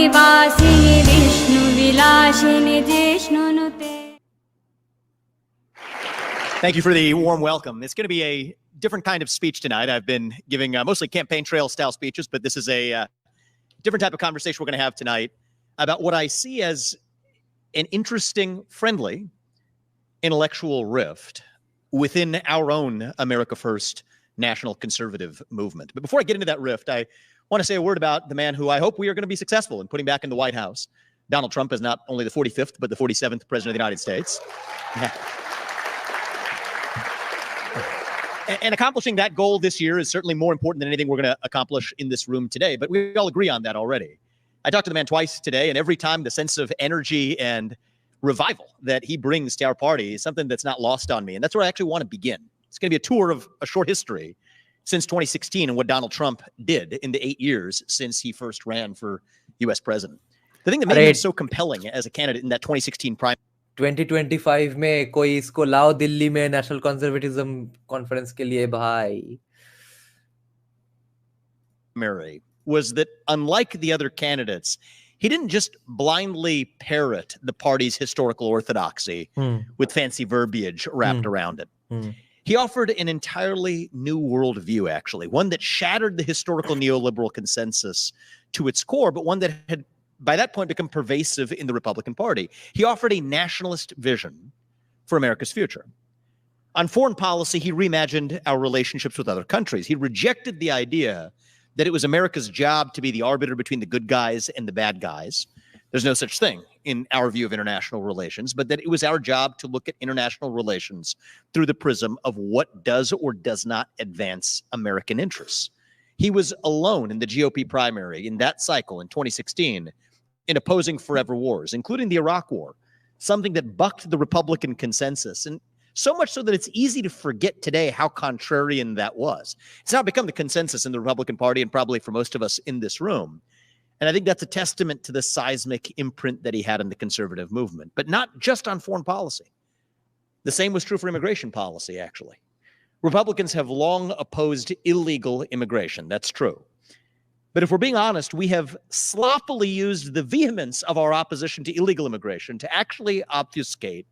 निवासिनि विष्णुविलासिनि जिष्णुनुते. Thank you for the warm welcome. It's going to be a different kind of speech tonight. I've been giving mostly campaign trail style speeches, but this is a different type of conversation we're going to have tonight about what I see as an interesting, friendly, intellectual rift within our own America First national conservative movement. But before I get into that rift, I want to say a word about the man who I hope we are going to be successful in putting back in the White House. Donald Trump is not only the 45th, but the 47th president of the United States. And accomplishing that goal this year is certainly more important than anything we're going to accomplish in this room today. But we all agree on that already. I talked to the man twice today, and every time the sense of energy and revival that he brings to our party is something that's not lost on me. And that's where I actually want to begin. It's going to be a tour of a short history since 2016 and what Donald Trump did in the 8 years since he first ran for U.S. president. The thing that made him so compelling as a candidate in that 2016 primary 2025 में कोई इसको लाओ दिल्ली में national conservatism conference के लिए भाई was that unlike the other candidates, he didn't just blindly parrot the party's historical orthodoxy with fancy verbiage wrapped around it. He offered an entirely new worldview, actually, one that shattered the historical neoliberal consensus to its core, but one that had by that point become pervasive in the Republican Party. He offered a nationalist vision for America's future. On foreign policy, he reimagined our relationships with other countries. He rejected the idea that it was America's job to be the arbiter between the good guys and the bad guys. There's no such thing in our view of international relations, but that it was our job to look at international relations through the prism of what does or does not advance American interests. He was alone in the GOP primary in that cycle in 2016 in opposing forever wars, including the Iraq War, something that bucked the Republican consensus, and so much so that it's easy to forget today how contrarian that was. It's now become the consensus in the Republican Party and probably for most of us in this room. And I think that's a testament to the seismic imprint that he had in the conservative movement, but not just on foreign policy. The same was true for immigration policy, actually. Republicans have long opposed illegal immigration. That's true. But if we're being honest, we have sloppily used the vehemence of our opposition to illegal immigration to actually obfuscate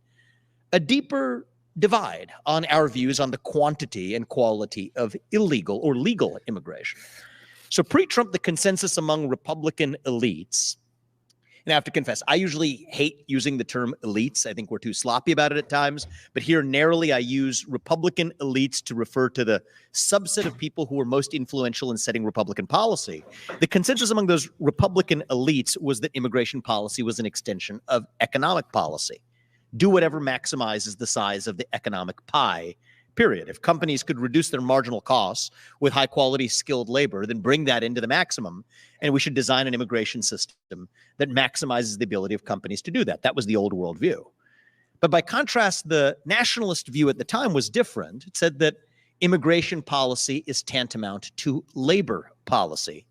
a deeper divide on our views on the quantity and quality of illegal or legal immigration. So pre-Trump, the consensus among Republican elites, and I have to confess, I usually hate using the term elites. I think we're too sloppy about it at times. But here, narrowly, I use Republican elites to refer to the subset of people who were most influential in setting Republican policy. The consensus among those Republican elites was that immigration policy was an extension of economic policy. Do whatever maximizes the size of the economic pie, period. If companies could reduce their marginal costs with high-quality skilled labor, then bring that into the maximum, and we should design an immigration system that maximizes the ability of companies to do that. That was the old worldview. But by contrast, the nationalist view at the time was different. It said that immigration policy is tantamount to labor policy.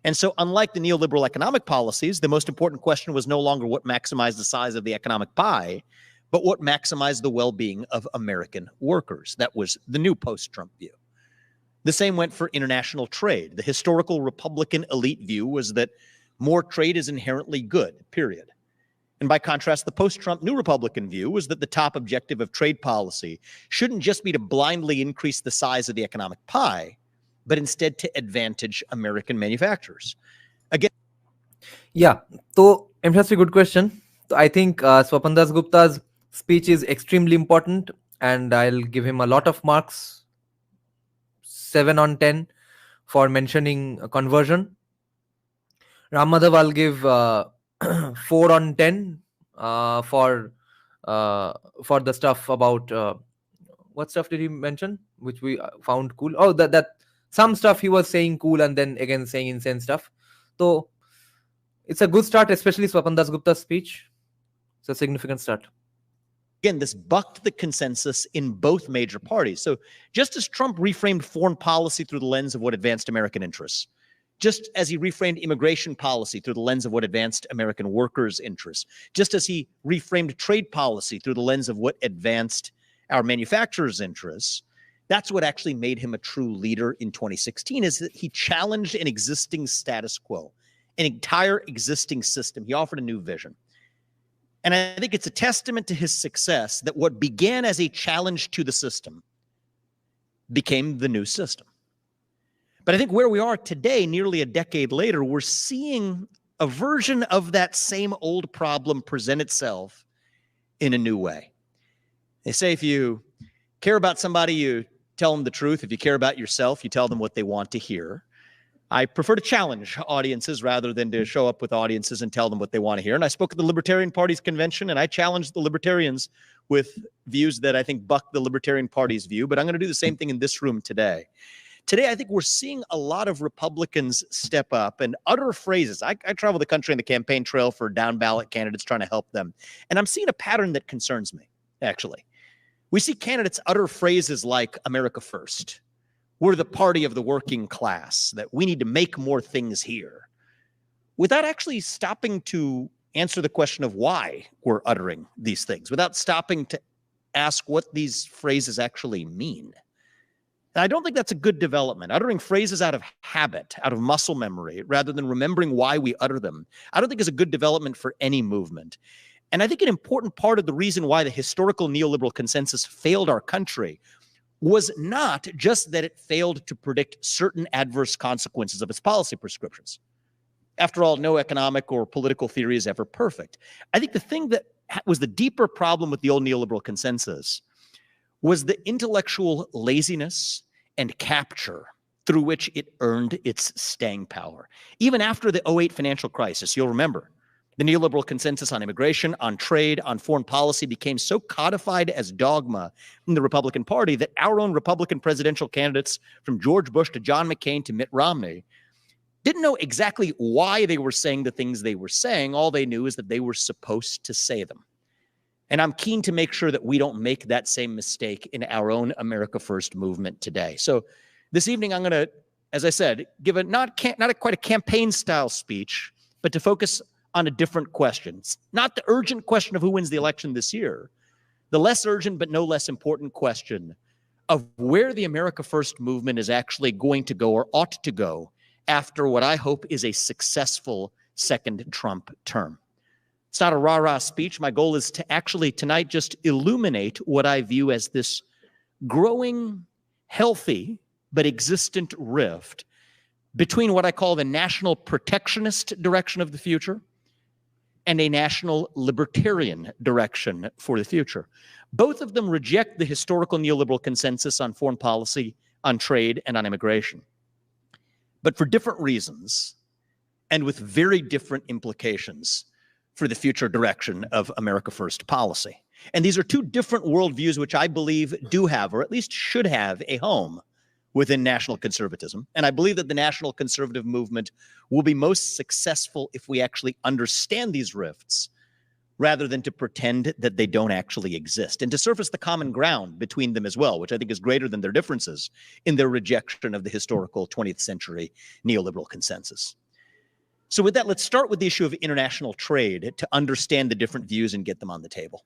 And so unlike the neoliberal economic policies, the most important question was no longer what maximized the size of the economic pie, but what maximized the well-being of American workers. That was the new post-Trump view. The same went for international trade. The historical Republican elite view was that more trade is inherently good, period. And by contrast, the post-Trump new Republican view was that the top objective of trade policy shouldn't just be to blindly increase the size of the economic pie, but instead to advantage American manufacturers. Again, yeah, so that's a good question. So I think Swapan Das Gupta's speech is extremely important, and I'll give him a lot of marks, 7 on 10 for mentioning a conversion. Ram Madhav, I'll give 4 on 10 for the stuff about what stuff did he mention which we found cool. Oh, that some stuff he was saying cool and then again saying insane stuff. So it's a good start, especially Swapan Das Gupta's speech. It's a significant start. Again, this bucked the consensus in both major parties. So just as Trump reframed foreign policy through the lens of what advanced American interests, just as he reframed immigration policy through the lens of what advanced American workers' interests, just as he reframed trade policy through the lens of what advanced our manufacturers' interests, that's what actually made him a true leader in 2016, is that he challenged an existing status quo, an entire existing system. He offered a new vision. And I think it's a testament to his success that what began as a challenge to the system became the new system. But I think where we are today, nearly a decade later, we're seeing a version of that same old problem present itself in a new way. They say if you care about somebody, you tell them the truth. If you care about yourself, you tell them what they want to hear. I prefer to challenge audiences rather than to show up with audiences and tell them what they want to hear. And I spoke at the Libertarian Party's convention, and I challenged the Libertarians with views that I think buck the Libertarian Party's view. But I'm going to do the same thing in this room today. Today, I think we're seeing a lot of Republicans step up and utter phrases. I travel the country on the campaign trail for down-ballot candidates trying to help them. And I'm seeing a pattern that concerns me, actually. We see candidates utter phrases like America first. We're the party of the working class, that we need to make more things here, without actually stopping to answer the question of why we're uttering these things, without stopping to ask what these phrases actually mean. And I don't think that's a good development. Uttering phrases out of habit, out of muscle memory, rather than remembering why we utter them, I don't think is a good development for any movement. And I think an important part of the reason why the historical neoliberal consensus failed our country was not just that it failed to predict certain adverse consequences of its policy prescriptions. After all, no economic or political theory is ever perfect. I think the thing that was the deeper problem with the old neoliberal consensus was the intellectual laziness and capture through which it earned its staying power. Even after the 2008 financial crisis, you'll remember, the neoliberal consensus on immigration, on trade, on foreign policy became so codified as dogma in the Republican Party that our own Republican presidential candidates, from George Bush to John McCain to Mitt Romney, didn't know exactly why they were saying the things they were saying. All they knew is that they were supposed to say them. And I'm keen to make sure that we don't make that same mistake in our own America First movement today. So this evening, I'm going to, as I said, give not quite a campaign-style speech, but to focus on a different question. It's not the urgent question of who wins the election this year, the less urgent but no less important question of where the America First movement is actually going to go or ought to go after what I hope is a successful second Trump term. It's not a rah-rah speech. My goal is to actually tonight just illuminate what I view as this growing, healthy, but existent rift between what I call the national protectionist direction of the future and a national libertarian direction for the future. Both of them reject the historical neoliberal consensus on foreign policy, on trade, and on immigration. But for different reasons and with very different implications for the future direction of America First policy. And these are two different worldviews which I believe do have, or at least should have, a home within national conservatism. And I believe that the national conservative movement will be most successful if we actually understand these rifts rather than to pretend that they don't actually exist, and to surface the common ground between them as well, which I think is greater than their differences in their rejection of the historical 20th century neoliberal consensus. So with that, let's start with the issue of international trade to understand the different views and get them on the table.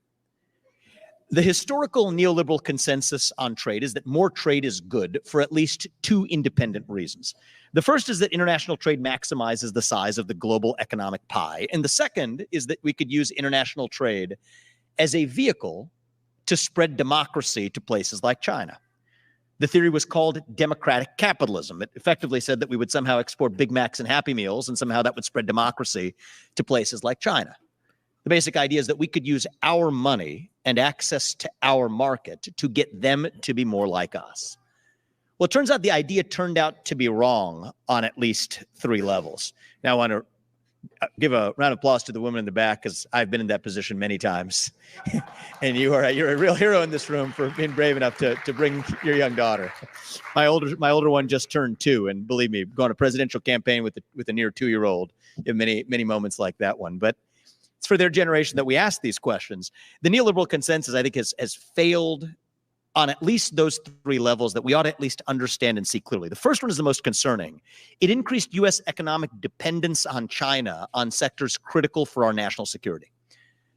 The historical neoliberal consensus on trade is that more trade is good for at least two independent reasons. The first is that international trade maximizes the size of the global economic pie. And the second is that we could use international trade as a vehicle to spread democracy to places like China. The theory was called democratic capitalism. It effectively said that we would somehow export Big Macs and Happy Meals, and somehow that would spread democracy to places like China. The basic idea is that we could use our money and access to our market to get them to be more like us. Well, it turns out the idea turned out to be wrong on at least three levels. Now, I want to give a round of applause to the woman in the back, because I've been in that position many times. And you're a real hero in this room for being brave enough to bring your young daughter. My older one just turned 2, and believe me, going to a presidential campaign with a near 2-year-old, you have many moments like that one. But it's for their generation that we ask these questions. The neoliberal consensus, I think, has failed on at least those three levels that we ought to at least understand and see clearly. The first one is the most concerning. It increased U.S. economic dependence on China on sectors critical for our national security.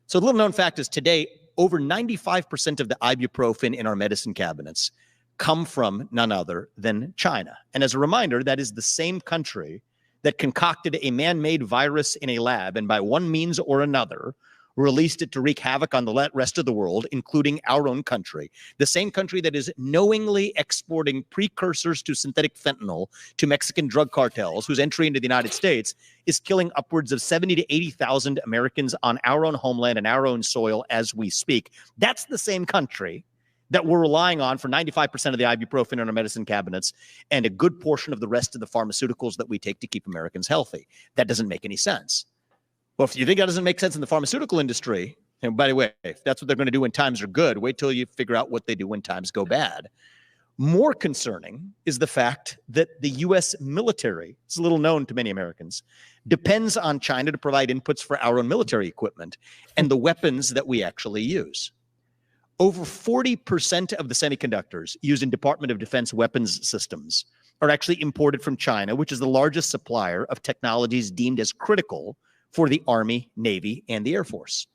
So the little known fact is today, over 95% of the ibuprofen in our medicine cabinets come from none other than China. And as a reminder, that is the same country that concocted a man-made virus in a lab and by one means or another released it to wreak havoc on the rest of the world, including our own country, the same country that is knowingly exporting precursors to synthetic fentanyl to Mexican drug cartels, whose entry into the United States is killing upwards of 70 to 80,000 Americans on our own homeland and our own soil as we speak. That's the same country that we're relying on for 95% of the ibuprofen in our medicine cabinets and a good portion of the rest of the pharmaceuticals that we take to keep Americans healthy. That doesn't make any sense. Well, if you think that doesn't make sense in the pharmaceutical industry, and by the way, if that's what they're going to do when times are good, wait till you figure out what they do when times go bad. More concerning is the fact that the U.S. military, it's a little known to many Americans, depends on China to provide inputs for our own military equipment and the weapons that we actually use. Over 40% of the semiconductors used in Department of Defense weapons systems are actually imported from China, which is the largest supplier of technologies deemed as critical for the Army, Navy, and the Air Force.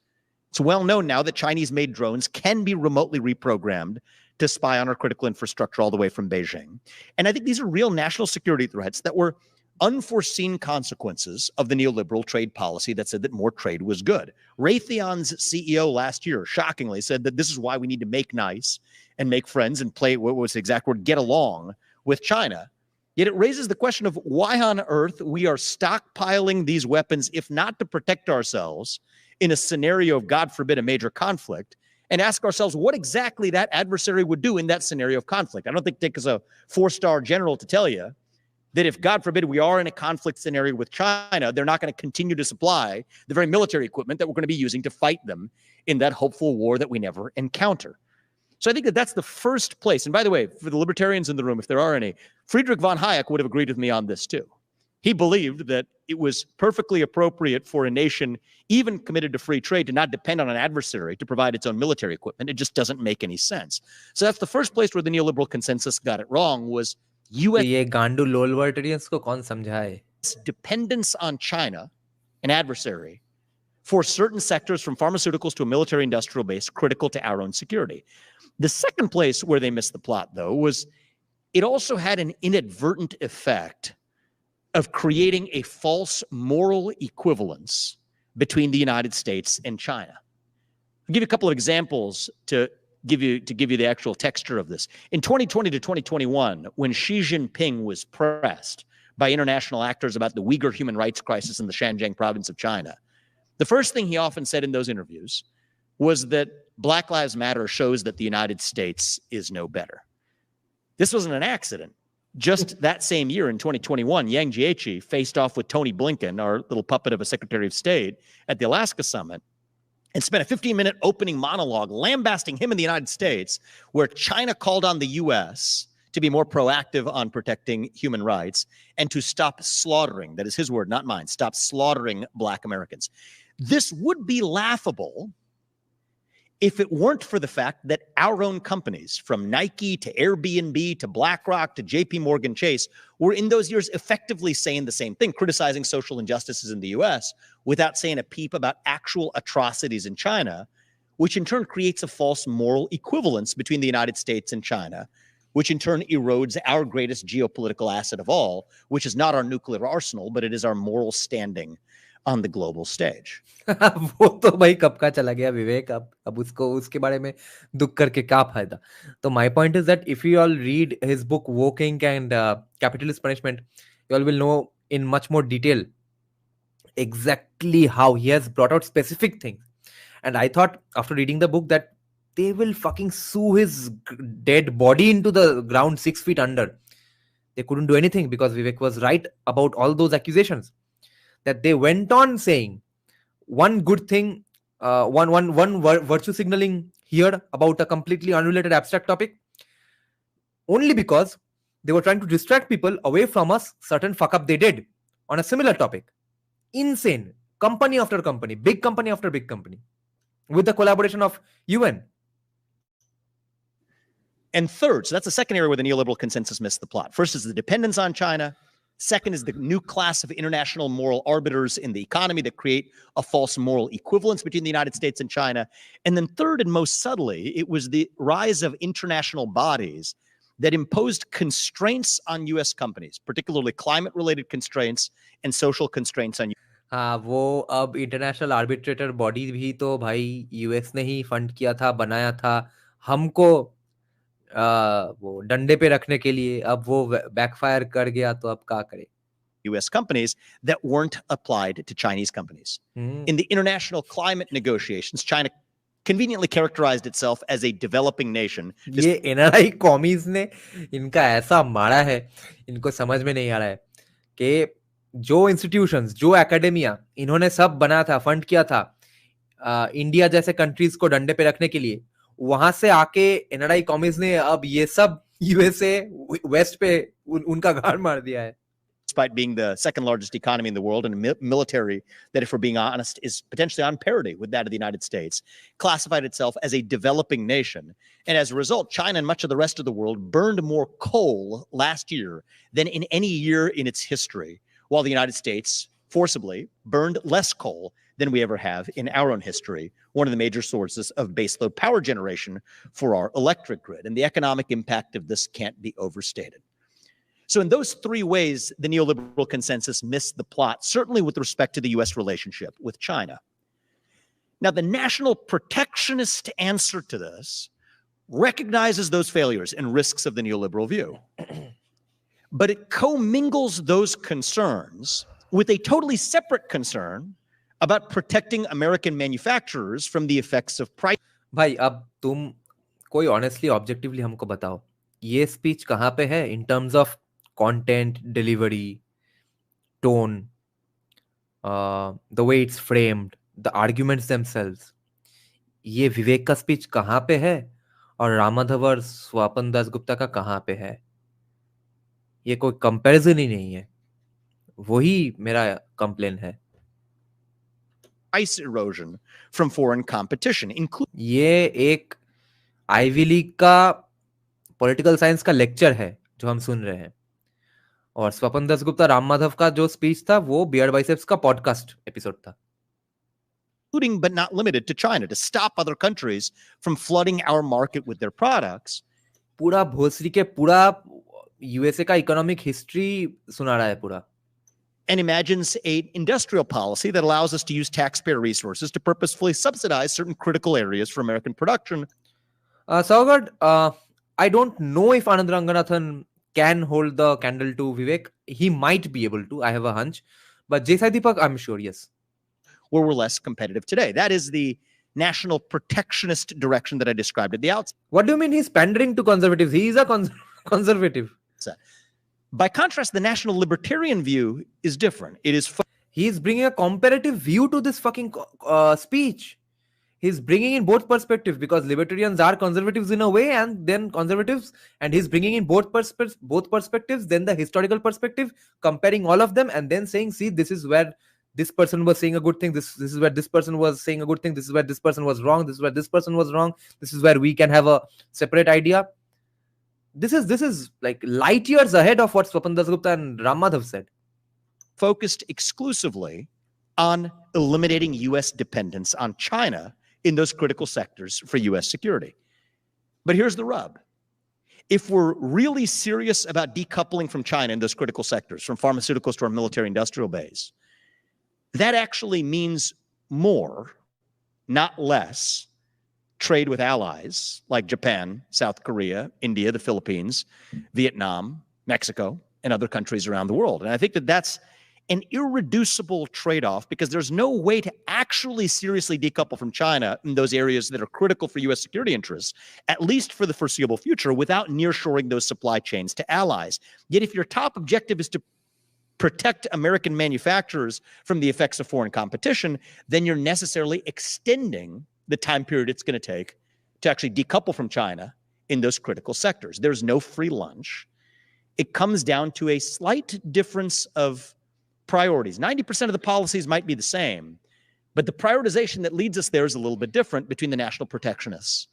It's well known now that Chinese-made drones can be remotely reprogrammed to spy on our critical infrastructure all the way from Beijing. And I think these are real national security threats that were unforeseen consequences of the neoliberal trade policy that said that more trade was good. Raytheon's CEO last year shockingly said that this is why we need to make nice and make friends and play, what was the exact word, get along with China. Yet it raises the question of why on earth we are stockpiling these weapons, if not to protect ourselves in a scenario of, God forbid, a major conflict, and ask ourselves what exactly that adversary would do in that scenario of conflict. I don't think Dick is a four-star general to tell you that if, God forbid, we are in a conflict scenario with China, they're not going to continue to supply the very military equipment that we're going to be using to fight them in that hopeful war that we never encounter. So I think that that's the first place. And by the way, for the libertarians in the room, if there are any, Friedrich von Hayek would have agreed with me on this too. He believed that it was perfectly appropriate for a nation, even committed to free trade, to not depend on an adversary to provide its own military equipment. It just doesn't make any sense. So that's the first place where the neoliberal consensus got it wrong, was U.S. ये गांडू लोलवर्टरियंस को कौन समझाए? dependence on China, an adversary, for certain sectors from pharmaceuticals to a military industrial base critical to our own security. The second place where they missed the plot, though, was it also had an inadvertent effect of creating a false moral equivalence between the United States and China. I'll give you a couple of examples to give you the actual texture of this. In 2020 to 2021, when Xi Jinping was pressed by international actors about the Uyghur human rights crisis in the Xinjiang province of China, the first thing he often said in those interviews was that Black Lives Matter shows that the United States is no better. This wasn't an accident. Just that same year in 2021, Yang Jiechi faced off with Tony Blinken, our little puppet of a Secretary of State, at the Alaska Summit, and spent a 15-minute opening monologue lambasting him in the United States, where China called on the U.S. to be more proactive on protecting human rights and to stop slaughtering, that is his word, not mine, stop slaughtering Black Americans. This would be laughable if it weren't for the fact that our own companies, from Nike to Airbnb to BlackRock to JP Morgan Chase, were in those years effectively saying the same thing, criticizing social injustices in the US without saying a peep about actual atrocities in China, which in turn creates a false moral equivalence between the United States and China, which in turn erodes our greatest geopolitical asset of all, which is not our nuclear arsenal, but it is our moral standing on the global stage. वो तो भाई कब का चला गया विवेक, अब उसको उसके बारे में दुख करके क्या फायदा. तो my point is that if you all read his book Woking and Capitalist Punishment, you all will know in much more detail exactly how he has brought out specific things. And I thought after reading the book that they will fucking sue his dead body into the ground 6 feet under. They couldn't do anything because Vivek was right about all those accusations. That they went on saying one good thing, one virtue signaling here about a completely unrelated abstract topic, only because they were trying to distract people away from us certain fuck up they did on a similar topic. Insane. Company after company, big company after big company, with the collaboration of UN. And third, so that's the second area where the neoliberal consensus missed the plot. First is the dependence on China. Second is the new class of international moral arbiters in the economy that create a false moral equivalence between the United States and China. And then third, and most subtly, it was the rise of international bodies that imposed constraints on US companies, particularly climate-related constraints and social constraints on हाँ, वो अब international arbitrator body भी तो भाई US ने ही fund किया था, बनाया था हमको वो डंडे पे रखने के लिए। अब वो बैकफायर कर गया तो अब क्या करें? US companies that weren't applied to Chinese companies. In the international climate negotiations, China conveniently characterized itself as a developing nation. ये एनआरआई कॉमीज ने इनका ऐसा मारा है, इनको समझ में नहीं आ रहा है कि जो इंस्टीट्यूशंस, जो एकेडमिया इन्होंने सब बनाया था, फंड किया था इंडिया जैसे कंट्रीज को डंडे पे रखने के लिए, वहां से आके एनआरआई कॉमीज ने अब ये सब यूएसए वेस्ट पे उनका गाड़ मार दिया है। Despite being the second largest economy in the world and a military that, if we're being honest, is potentially on parity with that of the United States, classified itself as a developing nation. And as a result, China and much of the rest of the world burned more coal last year than in any year in its history, while the United States forcibly burned less coal than we ever have in our own history, one of the major sources of baseload power generation for our electric grid. And the economic impact of this can't be overstated. So in those three ways, the neoliberal consensus missed the plot, certainly with respect to the US relationship with China. Now, the national protectionist answer to this recognizes those failures and risks of the neoliberal view. But it commingles those concerns with a totally separate concern about protecting American manufacturers from the effects of price. भाई अब तुम कोई honestly objectively हमको बताओ, ये speech कहाँ पे है in terms of content, delivery, tone, the way it's framed, the arguments themselves. ये विवेक का स्पीच कहाँ पे है और रामाधव और स्वपन दासगुप्ता का कहाँ पे है? ये कोई कंपैरिजन ही नहीं है। वही मेरा कंप्लेन है। Price erosion from foreign competition, ये एक आईवी लीग का पॉलिटिकल साइंस का लेक्चर है जो हम सुन रहे हैं, और स्वपन दासगुप्ता राम माधव का जो स्पीच था वो बियर्ड बाइसेप्स का पॉडकास्ट एपिसोड था। including but not limited to China, to stop other countries from flooding our market with their products. पूरा भोसरी के पूरा यूएसए का इकोनॉमिक हिस्ट्री सुना रहा है पूरा। And imagines an industrial policy that allows us to use taxpayer resources to purposefully subsidize certain critical areas for American production. Saugad, I don't know if Anand Ranganathan can hold the candle to Vivek. He might be able to. I have a hunch. But J. Deepak, I'm sure, yes. Where we're less competitive today. That is the national protectionist direction that I described at the outset. What do you mean he's pandering to conservatives? He is a conservative. By contrast, the national libertarian view is different. It is... He's bringing a comparative view to this fucking speech. He's bringing in both perspectives, because libertarians are conservatives in a way, and then conservatives, and he's bringing in both perspectives, then the historical perspective, comparing all of them, and then saying, see, this is where this person was saying a good thing, this is where this person was saying a good thing, this is where this person was wrong, this is where this person was wrong, this is where we can have a separate idea. This is like light years ahead of what Swapan Dasgupta and Ram Madhav said. Focused exclusively on eliminating US dependence on China in those critical sectors for US security. But here's the rub. If we're really serious about decoupling from China in those critical sectors, from pharmaceuticals to our military industrial base, that actually means more, not less, trade with allies like Japan, South Korea, India, the Philippines, Vietnam, Mexico, and other countries around the world. And I think that that's an irreducible trade-off, because there's no way to actually seriously decouple from China in those areas that are critical for U.S. security interests, at least for the foreseeable future, without nearshoring those supply chains to allies. Yet if your top objective is to protect American manufacturers from the effects of foreign competition, then you're necessarily extending the time period it's going to take to actually decouple from China in those critical sectors. There's no free lunch. It comes down to a slight difference of priorities. 90% of the policies might be the same, but the prioritization that leads us there is a little bit different between the national protectionists.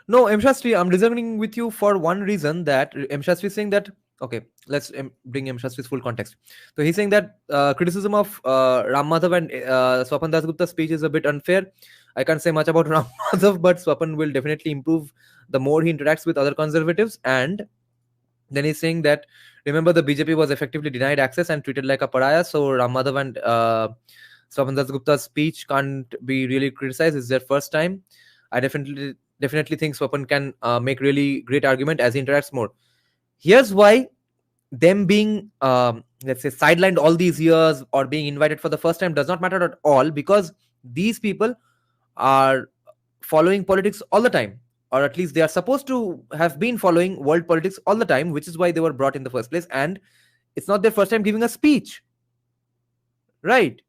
No, M. Shastri, I'm disagreeing with you for one reason, that M. Shastri is saying that, okay, let's bring M. Shastri's full context. So he's saying that criticism of Ram Madhav and Swapan Dasgupta's speech is a bit unfair. I can't say much about Ram Madhav, but Swapan will definitely improve the more he interacts with other conservatives. And Then he's saying that, remember, the BJP was effectively denied access and treated like a pariah. So Ram Madhav and Swapan Dasgupta's speech can't be really criticized. It's their first time. I definitely think Swapan can make really great argument as he interacts more. Here's why them being let's say sidelined all these years or being invited for the first time does not matter at all, because these people are following politics all the time, or at least they are supposed to have been following world politics all the time, which is why they were brought in the first place. And it's not their first time giving a speech, right?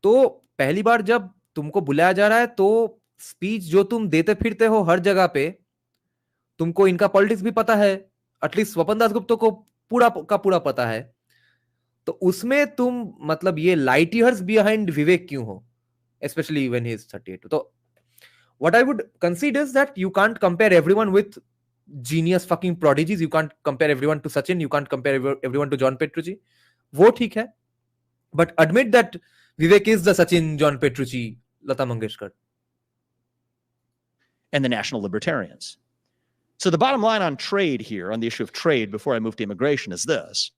तो पहली बार जब तुमको बुलाया जा रहा है तो speech जो तुम देते फिरते हो हर जगह पे, तुमको इनका पॉलिटिक्स भी पता है, एटलीस्ट स्वपन दासगुप्ता को पूरा का पूरा पता है, तो उसमें तुम मतलब ये लाइट ईयर्स बिहाइंड विवेक क्यों हो, especially when he is 38. So what I would concede is that you can't compare everyone with genius fucking prodigies. You can't compare everyone to Sachin. You can't compare everyone to John Petrucci. वो ठीक है, but admit that Vivek is the Sachin, John Petrucci, Lata Mangeshkar, and the national libertarians. So the bottom line on trade here, on the issue of trade, before I move to immigration, is this.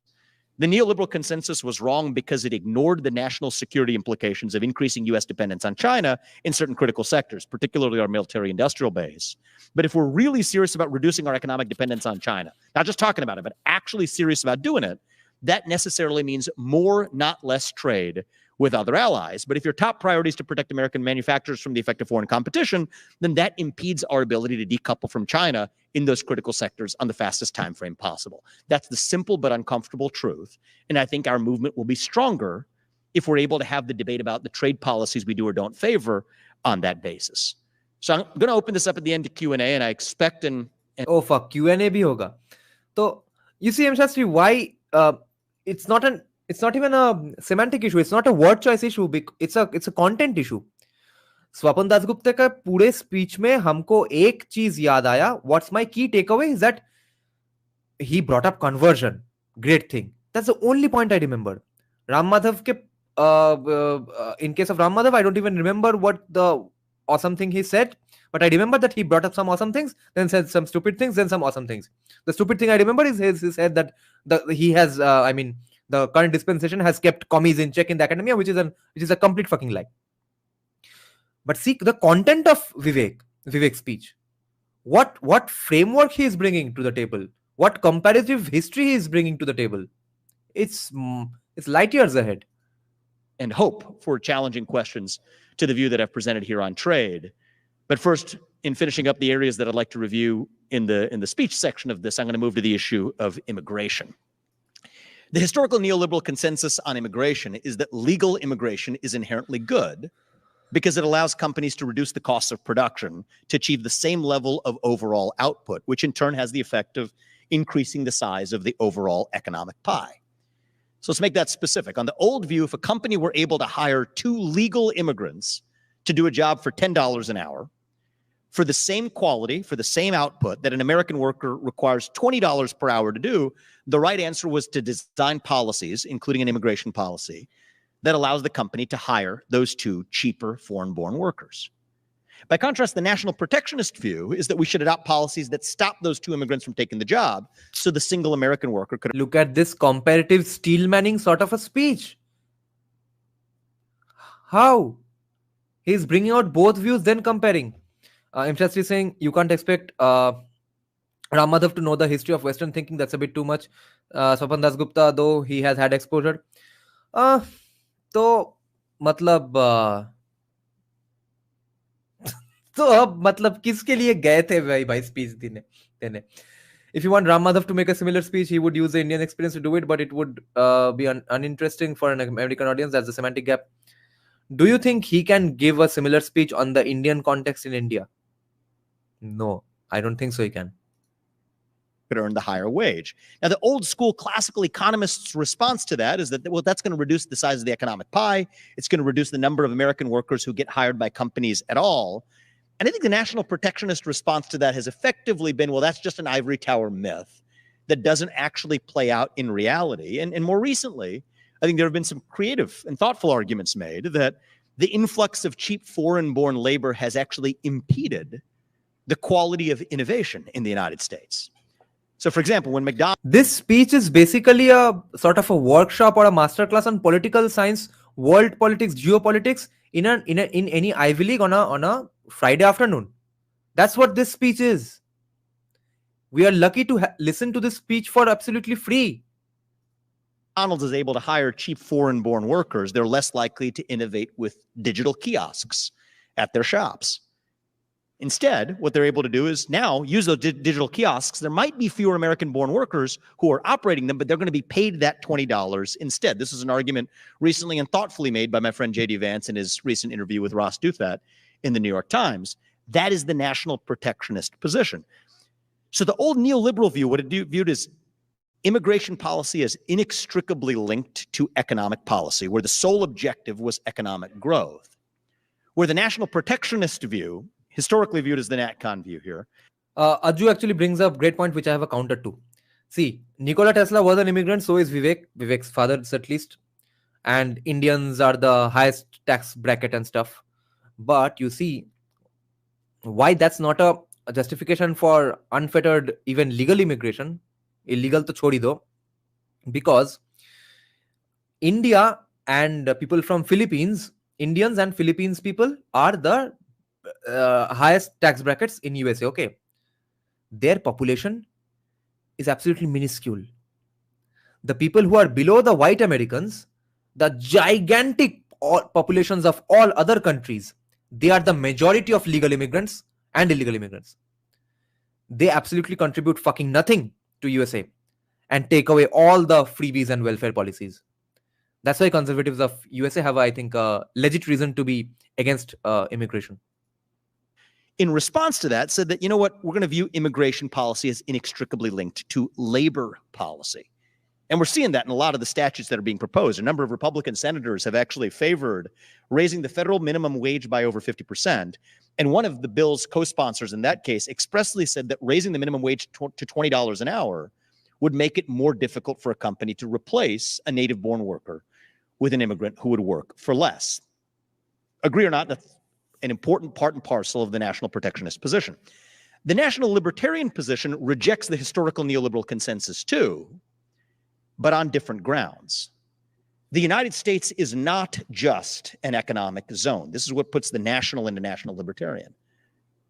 The neoliberal consensus was wrong because it ignored the national security implications of increasing U.S. dependence on China in certain critical sectors, particularly our military-industrial base. But if we're really serious about reducing our economic dependence on China, not just talking about it, but actually serious about doing it, that necessarily means more, not less trade with other allies. But if your top priority is to protect American manufacturers from the effect of foreign competition, then that impedes our ability to decouple from China in those critical sectors on the fastest time frame possible. That's the simple but uncomfortable truth. And I think our movement will be stronger if we're able to have the debate about the trade policies we do or don't favor on that basis. So I'm going to open this up at the end to Q&A, and I expect oh fuck, Q&A bhi hoga. So you see, M. Shastri, why it's not even a semantic issue. It's not a word choice issue. It's a content issue. Swapan Dasgupta का पूरे speech में हमको एक चीज याद आया. What's my key takeaway is that he brought up conversion. Great thing. That's the only point I remember. Ram Madhav ke in case of Ram Madhav, I don't even remember what the awesome thing he said, but I remember that he brought up some awesome things, then said some stupid things, then some awesome things. The stupid thing I remember is he said that he has the current dispensation has kept commies in check in the academia, which is a complete fucking lie. But see the content of Vivek's speech, what framework he is bringing to the table, what comparative history he is bringing to the table. It's light years ahead. And hope for challenging questions to the view that I've presented here on trade. But first, in finishing up the areas that I'd like to review in the speech section of this, I'm going to move to the issue of immigration. The historical neoliberal consensus on immigration is that legal immigration is inherently good because it allows companies to reduce the costs of production to achieve the same level of overall output, which in turn has the effect of increasing the size of the overall economic pie. So let's make that specific. On the old view, if a company were able to hire 2 legal immigrants to do a job for $10 an hour, for the same quality, for the same output that an American worker requires $20 per hour to do, the right answer was to design policies, including an immigration policy, that allows the company to hire those 2 cheaper foreign-born workers. By contrast, the national protectionist view is that we should adopt policies that stop those 2 immigrants from taking the job so the single American worker could... Look at this comparative steelmanning sort of a speech. How? He's bringing out both views, then comparing. M. Shastri is saying you can't expect Ram Madhav to know the history of Western thinking. That's a bit too much. Swapan Dasgupta, though, he has had exposure. तो मतलब तो अब मतलब किसके लिए गए थे भाई स्पीच देने? If you want Ram Madhav to make a similar speech, he would use the Indian experience to do it, but it would be uninteresting for an American audience. That's the semantic gap. Do you think he can give a similar speech on the Indian context in India? No, I don't think so he can. Could earn the higher wage. Now, the old school classical economists' response to that is that, well, that's going to reduce the size of the economic pie. It's going to reduce the number of American workers who get hired by companies at all. And I think the national protectionist response to that has effectively been, well, that's just an ivory tower myth that doesn't actually play out in reality. And more recently, I think there have been some creative and thoughtful arguments made that the influx of cheap foreign-born labor has actually impeded the quality of innovation in the United States. So, for example, when McDonald's This speech is basically a sort of a workshop or a masterclass on political science, world politics, geopolitics in any Ivy League on a Friday afternoon. That's what this speech is. We are lucky to listen to this speech for absolutely free. is able to hire cheap foreign-born workers, they're less likely to innovate with digital kiosks at their shops. Instead, what they're able to do is now use those digital kiosks. There might be fewer American-born workers who are operating them, but they're going to be paid that $20 instead. This is an argument recently and thoughtfully made by my friend J.D. Vance in his recent interview with Ross Douthat in the New York Times. That is the national protectionist position. So the old neoliberal view, what it viewed as immigration policy as inextricably linked to economic policy, where the sole objective was economic growth. Where the national protectionist view, historically viewed as the NATCON view here. Aju actually brings up a great point, which I have a counter to. See, Nikola Tesla was an immigrant, so is Vivek, Vivek's father at least. And Indians are the highest tax bracket and stuff. But you see, why that's not a justification for unfettered, even legal immigration. Illegal to chhodi do. Because India and people from Philippines, Indians and Philippines people are the highest tax brackets in USA. Okay, their population is absolutely minuscule. The people who are below the white Americans, the gigantic populations of all other countries, they are the majority of legal immigrants and illegal immigrants. They absolutely contribute fucking nothing to USA and take away all the freebies and welfare policies. That's why conservatives of USA have, I think, a legit reason to be against immigration. In response to that, said that, you know what, we're going to view immigration policy as inextricably linked to labor policy. And we're seeing that in a lot of the statutes that are being proposed. A number of Republican senators have actually favored raising the federal minimum wage by over 50%. And one of the bill's co-sponsors in that case expressly said that raising the minimum wage to $20 an hour would make it more difficult for a company to replace a native-born worker with an immigrant who would work for less. Agree or not, that's an important part and parcel of the national protectionist position. The national libertarian position rejects the historical neoliberal consensus too, but on different grounds. The United States is not just an economic zone. This is what puts the national into national libertarian.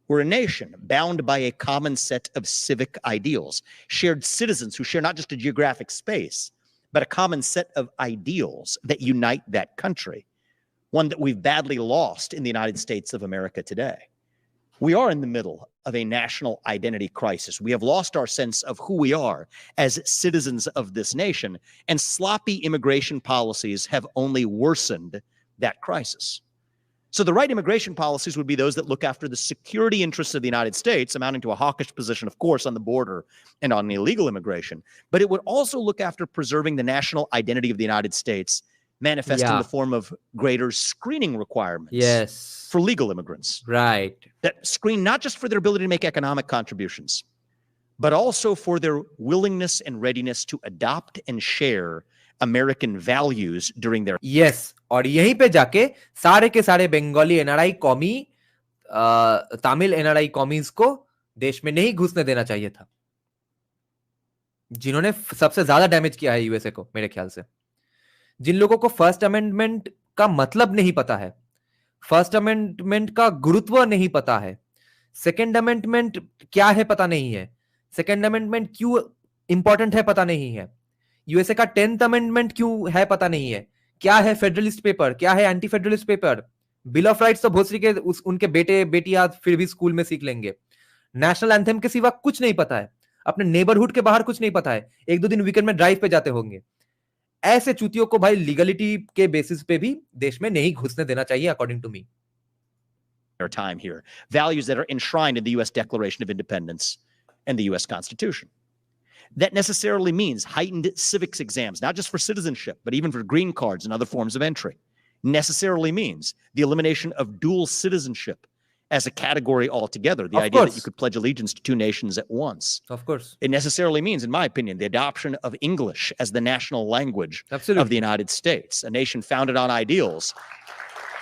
We're a nation bound by a common set of civic ideals, shared citizens who share not just a geographic space, but a common set of ideals that unite that country, one that we've badly lost in the United States of America today. We are in the middle of a national identity crisis. We have lost our sense of who we are as citizens of this nation, and sloppy immigration policies have only worsened that crisis. So the right immigration policies would be those that look after the security interests of the United States, amounting to a hawkish position, of course, on the border and on illegal immigration. But it would also look after preserving the national identity of the United States, manifest in the form of greater screening requirements for legal immigrants. Right. That screen not just for their ability to make economic contributions, but also for their willingness and readiness to adopt and share American values during their और यहीं पे जाके सारे के सारे Bengali NRI कौमी Tamil NRI कौमीज को देश में नहीं घुसने देना चाहिए था, जिन्होंने सबसे ज्यादा डैमेज किया है यूएसए को मेरे ख्याल से। जिन लोगों को फर्स्ट अमेंडमेंट का मतलब नहीं पता है, फर्स्ट अमेंडमेंट का गुरुत्व नहीं पता है, सेकेंड अमेंडमेंट क्या है पता नहीं है, सेकेंड अमेंडमेंट क्यों इंपॉर्टेंट है पता नहीं है, यूएसए का 10th अमेंडमेंट क्यों है पता नहीं है, क्या है फेडरलिस्ट पेपर, क्या है anti federalist paper, bill of rights तो भोसरी के उनके बेटे बेटियां फिर भी स्कूल में सीख लेंगे, नेशनल एंथम के सिवा कुछ नहीं पता है, अपने नेबरहुड के बाहर कुछ नहीं पता है, एक दो दिन वीकेंड में ड्राइव पे जाते होंगे। ऐसे चूतियों को भाई लीगलिटी के बेसिस पे भी देश में नहीं घुसने देना चाहिए according to me. Our time here, values that are enshrined in the U.S. Declaration of Independence and the U.S. Constitution. That necessarily means heightened civics exams, not just for citizenship, but even for green cards and other forms of entry. Necessarily means the elimination of dual citizenship as a category altogether. The idea that you could pledge allegiance to two nations at once. Of course. It necessarily means, in my opinion, the adoption of English as the national language of the United States. A nation founded on ideals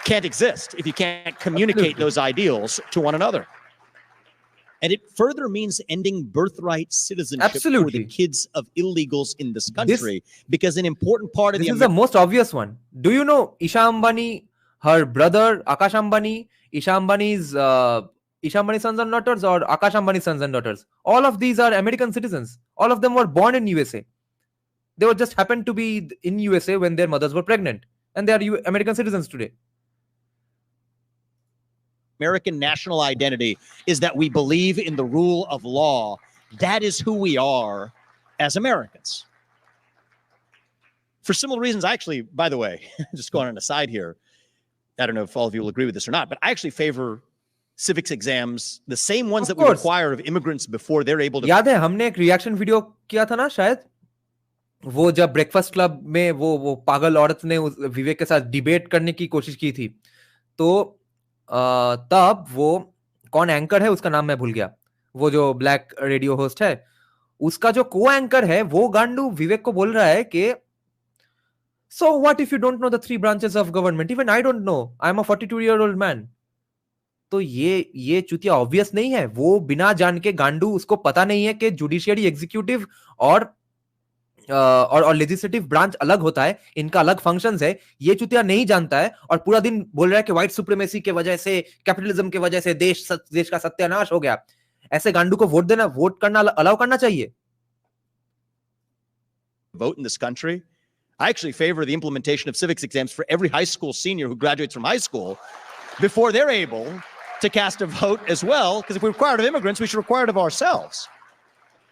can't exist if you can't communicate those ideals to one another. And it further means ending birthright citizenship for the Absolutely. kids of illegals in this country, because an important part of This is the most obvious one. Do you know Isha Ambani, her brother Akash Ambani, Isha Ambani's sons and daughters, or Akash Ambani's sons and daughters? All of these are American citizens. All of them were born in USA. They were just happened to be in USA when their mothers were pregnant, and they are American citizens today. American national identity is that we believe in the rule of law. That is who we are as Americans. For similar reasons, I actually, by the way, just going on an aside here, I don't know if all of you will agree with this or not, but I actually favor civics exams, the same ones that we require of immigrants before they're able to. याद है हमने एक reaction video किया था ना शायद, वो जब ब्रेकफास्ट क्लब में वो पागल औरत ने विवेक के साथ डिबेट करने की कोशिश की थी, तो तब वो कौन एंकर है उसका नाम मैं भूल गया, वो जो ब्लैक रेडियो होस्ट है, उसका जो को एंकर है वो गांडू विवेक को बोल रहा है कि so what if you don't know the 3 branches of government? Even I don't know. I'm a 42-year-old man. तो ये चुतिया ऑब्वियस नहीं है, वो बिना जान के गांडू, उसको पता नहीं है कि जुडिशियरी, एग्जीक्यूटिव और लेजिस्लेटिव ब्रांच अलग होता है, इनका अलग फंक्शंस है, ये चुतिया नहीं जानता है और पूरा दिन बोल रहा है कि व्हाइट सुप्रीमेसी के वजह से, कैपिटलिज्म के वजह से देश का सत्यानाश हो गया। ऐसे गांडू को वोट करना अलाउ करना चाहिए। Vote in this country. I actually favor the implementation of civics exams for every high school senior who graduates from high school before they're able to cast a vote as well, because if we require it of immigrants, we should require it of ourselves.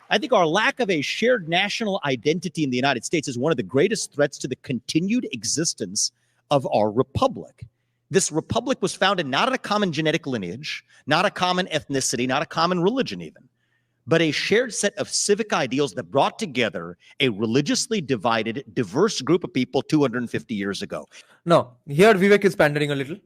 I think our lack of a shared national identity in the United States is one of the greatest threats to the continued existence of our republic. This republic was founded not on a common genetic lineage, not a common ethnicity, not a common religion even, but a shared set of civic ideals that brought together a religiously divided, diverse group of people 250 years ago. No, here Vivek is pandering a little.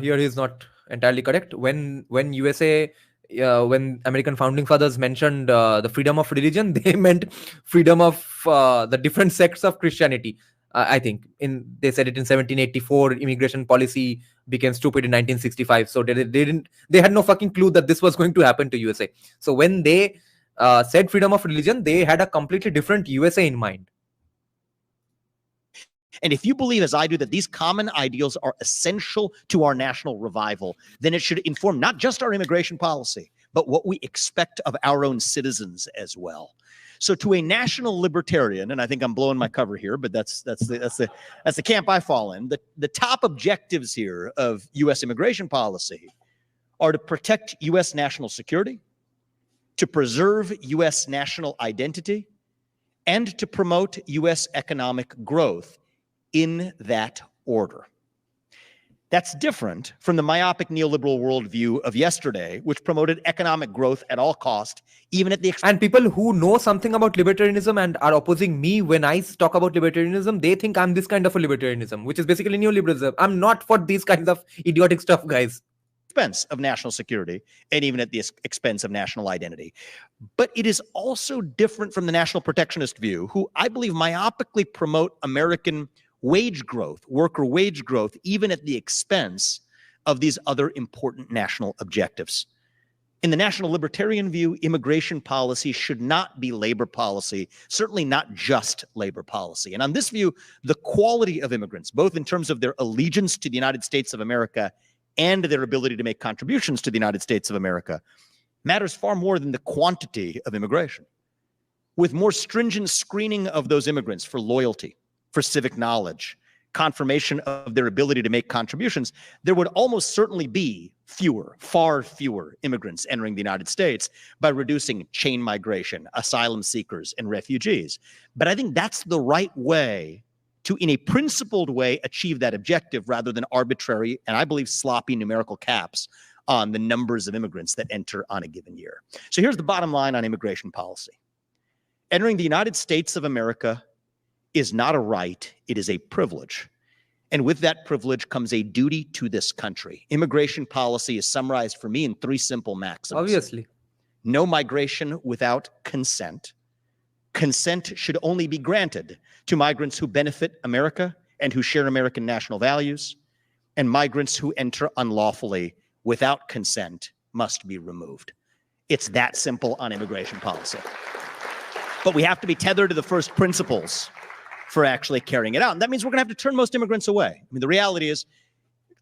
Here he is not entirely correct. When USA, when American founding fathers mentioned the freedom of religion, they meant freedom of the different sects of Christianity. I think they said it in 1784. Immigration policy became stupid in 1965. So they had no fucking clue that this was going to happen to USA. So when they said freedom of religion, they had a completely different USA in mind. And if you believe, as I do, that these common ideals are essential to our national revival, then it should inform not just our immigration policy, but what we expect of our own citizens as well. So to a national libertarian, and I think I'm blowing my cover here, but that's the camp I fall in. The top objectives here of U.S. immigration policy are to protect U.S. national security, to preserve U.S. national identity, and to promote U.S. economic growth in that order. That's different from the myopic neoliberal worldview of yesterday, which promoted economic growth at all cost, even at the expense. And people who know something about libertarianism and are opposing me when I talk about libertarianism, they think I'm this kind of a libertarianism, which is basically neoliberalism. I'm not for these kinds of idiotic stuff, guys. Expense of national security and even at the expense of national identity. But it is also different from the national protectionist view, who I believe myopically promote American wage growth, worker wage growth, even at the expense of these other important national objectives. In the national libertarian view, immigration policy should not be labor policy, certainly not just labor policy. And on this view, the quality of immigrants, both in terms of their allegiance to the United States of America and their ability to make contributions to the United States of America, matters far more than the quantity of immigration. With more stringent screening of those immigrants for loyalty, for civic knowledge, confirmation of their ability to make contributions, there would almost certainly be far fewer immigrants entering the United States by reducing chain migration, asylum seekers, and refugees. But I think that's the right way to, in a principled way, achieve that objective rather than arbitrary and I believe sloppy numerical caps on the numbers of immigrants that enter on a given year. So here's the bottom line on immigration policy. Entering the United States of America is not a right, it is a privilege. And with that privilege comes a duty to this country. Immigration policy is summarized for me in 3 simple maxims. Obviously. No migration without consent. Consent should only be granted to migrants who benefit America and who share American national values, and migrants who enter unlawfully without consent must be removed. It's that simple on immigration policy. But we have to be tethered to the first principles for actually carrying it out. And that means we're going to have to turn most immigrants away. I mean, the reality is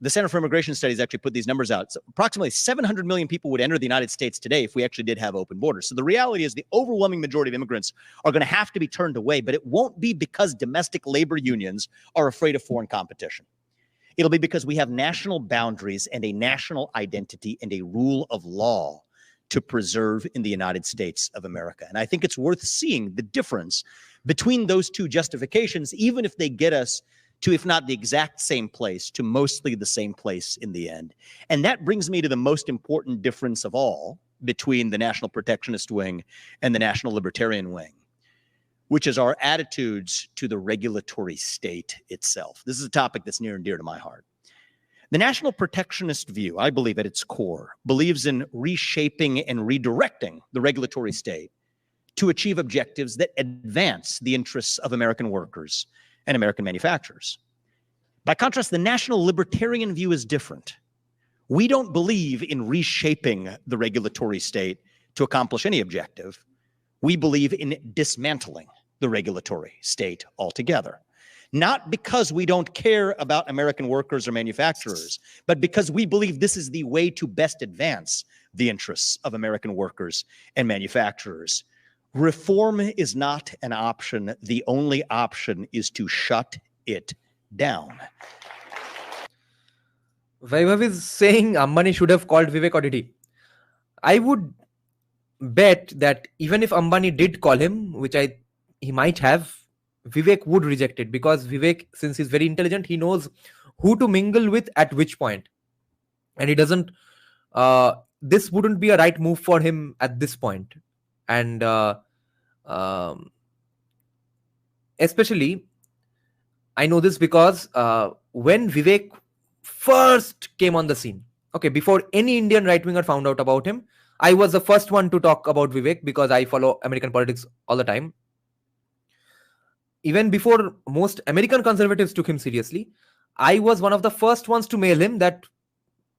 the Center for Immigration Studies actually put these numbers out. So approximately 700 million people would enter the United States today if we actually did have open borders. So the reality is the overwhelming majority of immigrants are going to have to be turned away, but it won't be because domestic labor unions are afraid of foreign competition. It'll be because we have national boundaries and a national identity and a rule of law to preserve in the United States of America. And I think it's worth seeing the difference between those two justifications, even if they get us to, if not the exact same place, to mostly the same place in the end. And that brings me to the most important difference of all between the national protectionist wing and the national libertarian wing, which is our attitudes to the regulatory state itself. This is a topic that's near and dear to my heart. The national protectionist view, I believe at its core, believes in reshaping and redirecting the regulatory state to achieve objectives that advance the interests of American workers and American manufacturers. By contrast, the national libertarian view is different. We don't believe in reshaping the regulatory state to accomplish any objective. We believe in dismantling the regulatory state altogether. Not because we don't care about American workers or manufacturers, but because we believe this is the way to best advance the interests of American workers and manufacturers. Reform is not an option. The only option is to shut it down. Vaibhav is saying Ambani should have called Vivek, or did he? I would bet that even if Ambani did call him, which he might have, Vivek would reject it, because Vivek, since he's very intelligent, he knows who to mingle with at which point. And he doesn't, this wouldn't be a right move for him at this point. And especially, I know this because when Vivek first came on the scene, okay, before any Indian right-winger found out about him, I was the first one to talk about Vivek because I follow American politics all the time. Even before most American conservatives took him seriously, I was one of the first ones to mail him that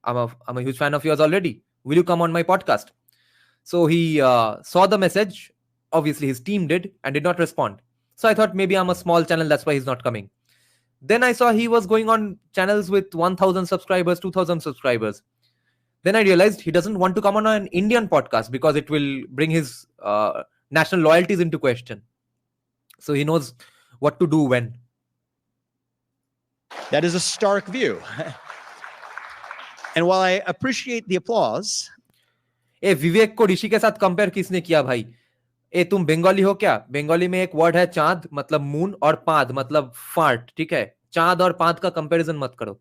I'm a huge fan of yours already. Will you come on my podcast? So he saw the message. Obviously, his team did and did not respond. So I thought maybe I'm a small channel, that's why he's not coming. Then I saw he was going on channels with 1,000 subscribers, 2,000 subscribers. Then I realized he doesn't want to come on an Indian podcast because it will bring his national loyalties into question. So he knows what to do when. That is a stark view. And while I appreciate the applause, विवेक को ऋषि के साथ compare किसने किया भाई? तुम बंगाली हो क्या? बंगाली में एक वर्ड है चांद मतलब मून और पाद मतलब फार्ट, ठीक है? चांद और पाद का कंपैरिजन मत करो.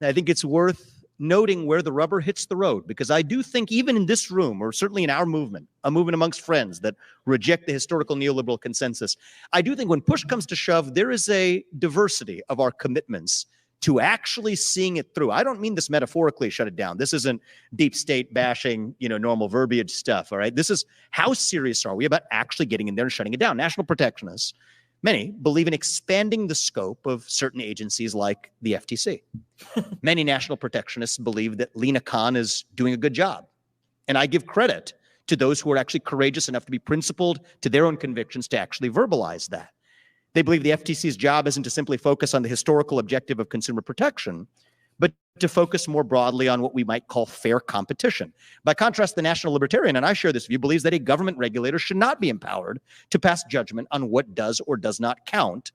I think it's worth noting where the rubber hits the road, because I do think even in this room, or certainly in our movement, a movement amongst friends that reject the historical neoliberal consensus, I do think when push comes to shove, there is a diversity of our commitments to actually seeing it through. I don't mean this metaphorically, shut it down. This isn't deep state bashing, normal verbiage stuff, all right? This is how serious are we about actually getting in there and shutting it down? National protectionists, many believe in expanding the scope of certain agencies like the FTC. Many national protectionists believe that Lena Khan is doing a good job. And I give credit to those who are actually courageous enough to be principled to their own convictions to actually verbalize that. They believe the FTC's job isn't to simply focus on the historical objective of consumer protection, but to focus more broadly on what we might call fair competition. By contrast, the national libertarian, and I share this view, believes that a government regulator should not be empowered to pass judgment on what does or does not count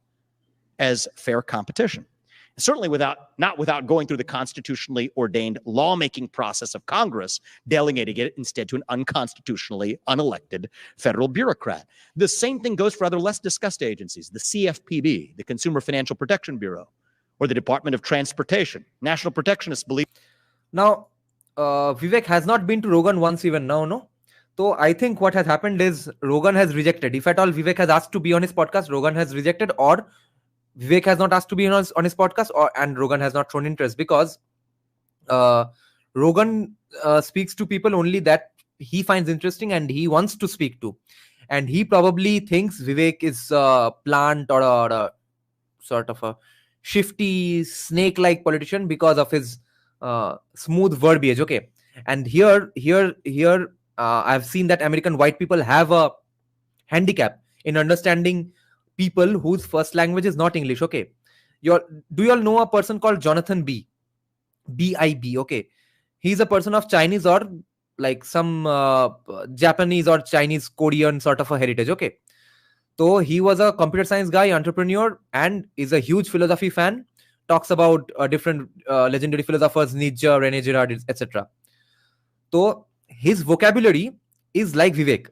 as fair competition. Certainly not without going through the constitutionally ordained lawmaking process of Congress, delegating it instead to an unconstitutionally unelected federal bureaucrat. The same thing goes for other less discussed agencies, the CFPB, the Consumer Financial Protection Bureau, or the Department of Transportation. National protectionists believe. Now, Vivek has not been to Rogan once even now, no? So I think what has happened is Rogan has rejected. If at all Vivek has asked to be on his podcast, Rogan has rejected, or Vivek has not asked to be on his podcast, and Rogan has not shown interest, because Rogan speaks to people only that he finds interesting and he wants to speak to. And he probably thinks Vivek is a plant or a sort of a shifty, snake-like politician because of his smooth verbiage. Okay. And here I've seen that American white people have a handicap in understanding people whose first language is not English. Okay. Do you all know a person called Jonathan B.I.B.? Okay. He's a person of Chinese or like some Japanese or Chinese Korean sort of a heritage. Okay. So he was a computer science guy, entrepreneur, and is a huge philosophy fan. Talks about different legendary philosophers, Nietzsche, René Girard, etc. So his vocabulary is like Vivek.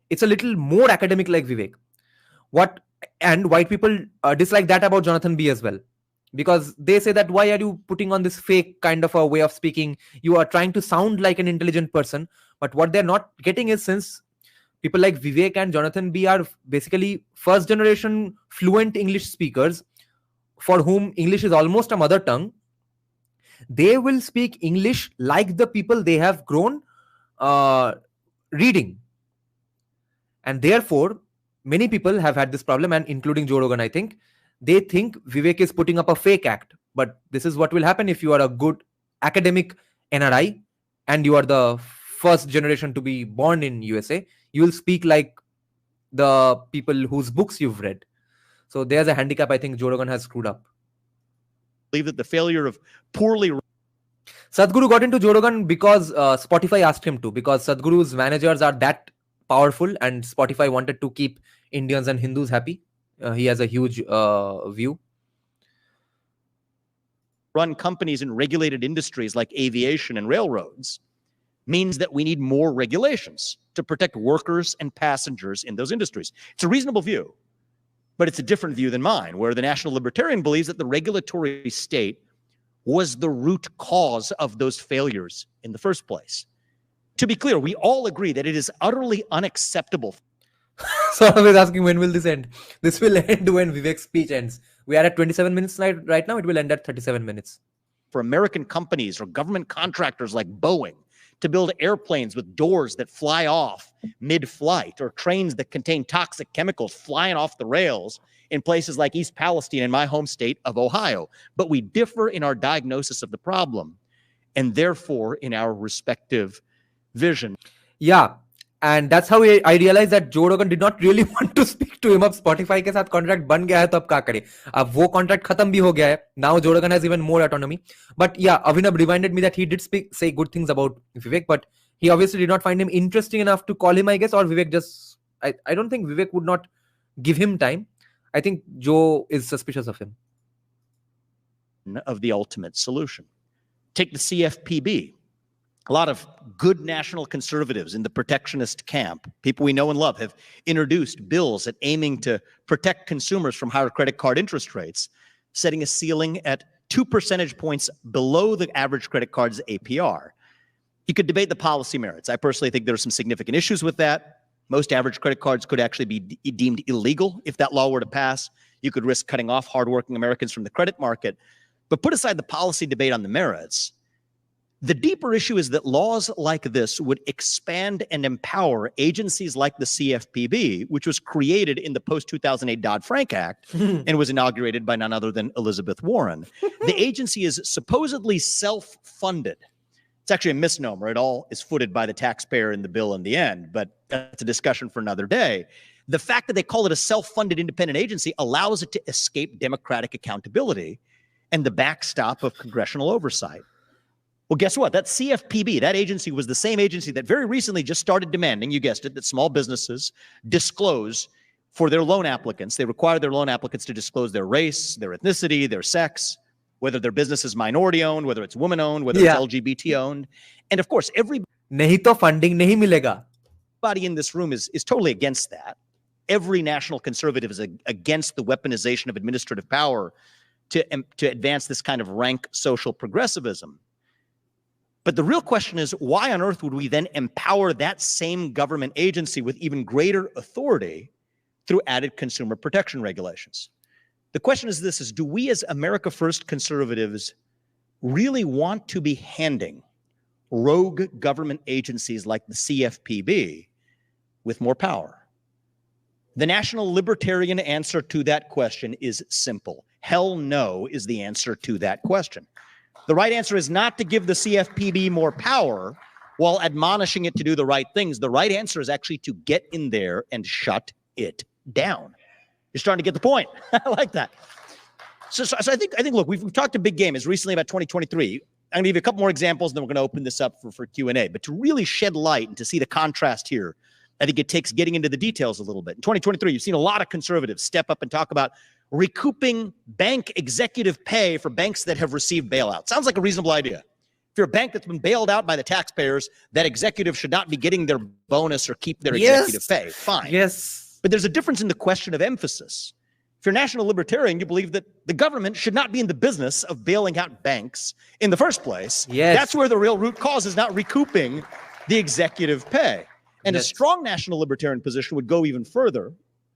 It's a little more academic like Vivek. And white people dislike that about Jonathan B as well, because they say that why are you putting on this fake kind of a way of speaking? You are trying to sound like an intelligent person, but what they're not getting is, since people like Vivek and Jonathan B are basically first generation fluent English speakers for whom English is almost a mother tongue, they will speak English like the people they have grown reading. And therefore, many people have had this problem, and including Joe Rogan, I think. They think Vivek is putting up a fake act. But this is what will happen if you are a good academic NRI and you are the first generation to be born in USA. You will speak like the people whose books you've read. So there's a handicap I think Joe Rogan has screwed up. I believe that the failure of poorly... Sadhguru got into Joe Rogan because Spotify asked him to, because Sadhguru's managers are that powerful and Spotify wanted to keep Indians and Hindus happy. He has a huge view. Run companies in regulated industries like aviation and railroads means that we need more regulations to protect workers and passengers in those industries. It's a reasonable view, but it's a different view than mine, where the National Libertarian believes that the regulatory state was the root cause of those failures in the first place. To be clear, we all agree that it is utterly unacceptable. So I was asking, when will this end? This will end when Vivek's speech ends. We are at 27 minutes right now. It will end at 37 minutes. For American companies or government contractors like Boeing to build airplanes with doors that fly off mid-flight, or trains that contain toxic chemicals flying off the rails in places like East Palestine in my home state of Ohio. But we differ in our diagnosis of the problem, and therefore in our respective vision. Yeah, and that's how I realized that Joe Rogan did not really want to speak to him. अब Spotify के साथ contract बन गया है तो अब क्या करे? अब वो contract खत्म भी हो गया है. Now Joe Rogan has even more autonomy. But yeah, Abhinav reminded me that he did say good things about Vivek, but he obviously did not find him interesting enough to call him, I guess, or Vivek just... I don't think Vivek would not give him time. I think Joe is suspicious of him. Of the ultimate solution. Take the CFPB. A lot of good national conservatives in the protectionist camp, people we know and love, have introduced bills at aiming to protect consumers from higher credit card interest rates, setting a ceiling at 2 percentage points below the average credit card's APR. You could debate the policy merits. I personally think there are some significant issues with that. Most average credit cards could actually be deemed illegal if that law were to pass. You could risk cutting off hardworking Americans from the credit market. But put aside the policy debate on the merits, the deeper issue is that laws like this would expand and empower agencies like the CFPB, which was created in the post-2008 Dodd-Frank Act and was inaugurated by none other than Elizabeth Warren. The agency is supposedly self-funded. It's actually a misnomer. It all is footed by the taxpayer in the bill in the end, but that's a discussion for another day. The fact that they call it a self-funded independent agency allows it to escape democratic accountability and the backstop of congressional oversight. Well, guess what? That CFPB, that agency, was the same agency that very recently just started demanding, you guessed it, that small businesses disclose for their loan applicants. They require their loan applicants to disclose their race, their ethnicity, their sex, whether their business is minority-owned, whether it's woman-owned, whether it's LGBT-owned. And of course, नहीं तो funding नहीं मिलेगा. Everybody in this room is totally against that. Every national conservative is against the weaponization of administrative power to advance this kind of rank social progressivism. But the real question is, why on earth would we then empower that same government agency with even greater authority through added consumer protection regulations? The question is this, do we as America First conservatives really want to be handing rogue government agencies like the CFPB with more power? The national libertarian answer to that question is simple. Hell no is the answer to that question. The right answer is not to give the CFPB more power. while admonishing it to do the right things. The right answer is actually to get in there and shut it down. You're starting to get the point. I like that. So I think, look, we've talked a big game as recently about 2023. I'm going to give you a couple more examples, and then we're going to open this up for Q&A. But to really shed light and to see the contrast here, I think it takes getting into the details a little bit. In 2023, you've seen a lot of conservatives step up and talk about recouping bank executive pay for banks that have received bailout. Sounds like a reasonable idea. If you're a bank that's been bailed out by the taxpayers, that executive should not be getting their bonus or keep their executive pay. Fine. Yes. But there's a difference in the question of emphasis. If you're national libertarian, you believe that the government should not be in the business of bailing out banks in the first place. Yes. That's where the real root cause is, not recouping the executive pay. And a strong national libertarian position would go even further,